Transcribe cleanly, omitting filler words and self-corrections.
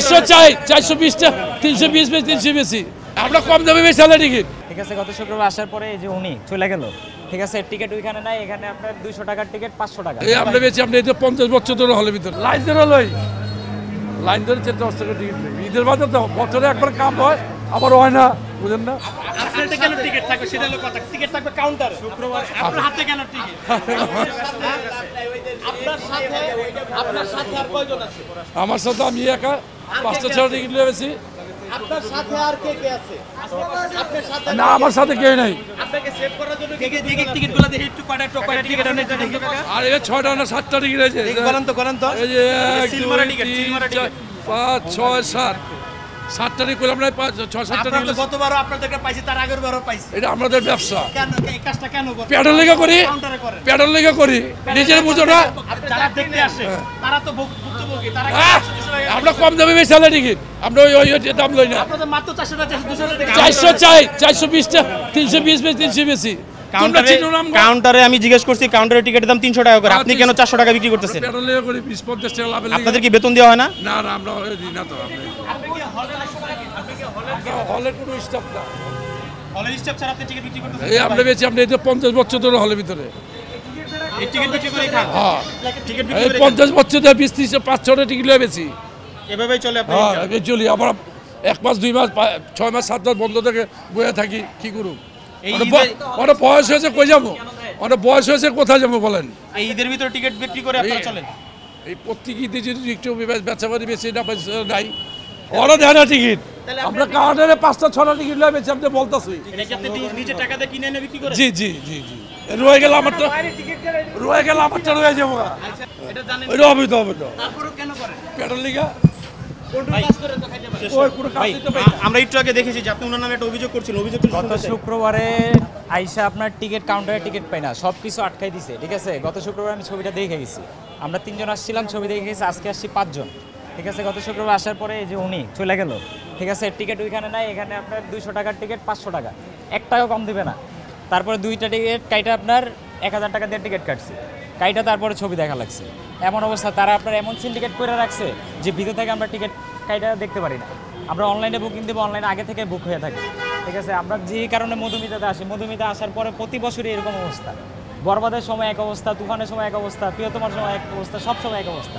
400 চাই 420 টা 320 বেশি 300 বেশি আমরা কম দামে বেচালে টিকিট। ঠিক আছে, গত শুক্রবার আসার পরে এই যে উনি চলে গেল। ঠিক আছে, টিকিট ওইখানে নাই, এখানে আপনার 200 টাকার টিকিট 500 টাকা। এই আমরা বেশি আমরা এই তো 50 বছর ধরে হলের ভিতরে লাইন ধরে লই, লাইন ধরে 10 টাকা টিকিট নেই। ঈদের বাজার তো বছরে একবার কাম হয়, আবার হয় না, বুঝেন না। আপনাদের কেন টিকিট থাকবে সেটা হলো কথা। টিকিট থাকবে কাউন্টারে, শুক্রবার আপনার হাতে কেন টিকিট? আপনার সাথে আর কয়জন আছে? আমার সাথে আমি একা 5টা 6টা টিকিট লেবেছি। আপনার সাথে আর কে কে আছে? আপনার সাথে না, আমার সাথে কেউ নাই। আপনাকে সেভ করার জন্য টিকিটগুলো দেখি একটু কয়টা টিকিট আনে একটু দেখি। আর এই 6টা না 7টা টিকিট আছে। বলেন তো এই যে 1 সিলমারা 2 টিকিট, 3 সিলমারা 4 5 6 7 7টা টিকিট করলাম না, 6 7টা আপনারা তো টিকিট। গতবারও আপনাদেরকে পাইছি, তার আগের বারও পাইছি। এটা আমাদের ব্যবসা। কেন এই কাজটা কেন করেন? প্যাডেল লেগে করি, কাউন্টারে করেন। প্যাডেল লেগে করি, নিজের বুঝো না। যারা দেখতে আসে তারা তো ভুক্তভোগী, তারা আমরা কম দামে বেচালে টিকিট, আমরা ওই দাম লই না। আপনাদের মাত্র 400 টাকা 200 টাকা 400 চাই 420 টা 320 বেশি 300 বেশি। কাউন্টারে আমি জিজ্ঞেস করছি, কাউন্টারে টিকিটের দাম 300 টাকা করে, আপনি কেন 400 টাকা বিক্রি করতেছেন? প্যাডেল লেগে করি 20-50 টাকা লাভ। আপনাদের কি বেতন দেওয়া হয় না? না না, আমরা দিই না তো। হলের কোনো স্টাফ না। হলের স্টাফ ছাড়া আপনি টিকিট বিক্রি করতেছেন? এই আমরা বেশি আমরা এই তো 50 বছর ধরে হলের ভিতরে। এই টিকিট বিক্রি করে খান? হ্যাঁ, টিকিট এই বিক্রি করে 50 বছর ধরে 20-30 5-6টা টিকিট লয়ে বেশি। এভাবেই চলে আপনি? হ্যাঁ, আমি চলি। আমরা 1 মাস 2 মাস 6 মাস 7 মাস বন্ধ থেকে বয়ে থাকি, কি করব? এই অনেক বয়স হয়েছে, কই যাবো? অনেক বয়স হয়েছে, কোথায় যাবো বলেন? এই ঈদের ভিতরে টিকিট বিক্রি করে আপনারা চলেন? এই প্রত্যেক ঈদে যদি একটু বেচা বাড়ি বেশি না নাই, ওরা দেয় না টিকিট। আমরা কাউন্টারে 5টা 6টা টিকিট লয়ে বেশি, আপনি বলতেছি। এটা কি আপনি নিজে টাকা দিয়ে কিনে এনে বিক্রি করেন? জি জি জি জি, রয়ে গেল আমারটা, রয়ে গেল আমারটা, রয়ে যাবো। আচ্ছা, এটা জানেন? ওইটা হবে তো, হবে তো। তারপরেও কেন করেন? প্যাডেল লিগা কোন কাজ করে তো খাইতে পারেন? ওই কোনো কাজ ভাই, দিতে পারি। আমরা একটু আগে দেখেছি যে আপনি ওনার নামে একটা অভিযোগ করছিলেন, অভিযোগটা গত শুক্রবারে আইসা আপনার টিকিট কাউন্টারে টিকিট পাই না, সব কিছু আটকাই দিছে। ঠিক আছে, গত শুক্রবার আমি ছবিটা দেখে গেছি। আমরা 3 জন আসছিলাম, ছবি দেখে গেছি। আজকে আসছি 5 জন। ঠিক আছে, গত শুক্রবার আসার পরে এই যে উনি চলে গেল। ঠিক আছে, টিকিট ওইখানে নাই, এখানে আপনার 200 টাকার টিকিট 500 টাকা, 1 টাকা কম দিবে না। তারপরে 2টা টিকিট কাইটা আপনার 1000 টাকা দিয়ে টিকিট কাটছি, কাইটা তারপরে ছবি দেখা লাগছে। এমন অবস্থা, তারা আপনার এমন সিন্ডিকেট করে রাখছে যে ভিতর থেকে আমরা টিকিট কাইটা দেখতে পারি না। আমরা অনলাইনে বুকিং দেবো, অনলাইনে আগে থেকে বুক হয়ে থাকে। ঠিক আছে, আমরা যে কারণে মধুমিতাতে আসি, মধুমিতা আসার পরে প্রতি বছরই এরকম অবস্থা। বরবাদের সময় এক অবস্থা, তুফানের সময় এক অবস্থা, প্রিয়তমার সময় এক অবস্থা, সব সময় এক অবস্থা।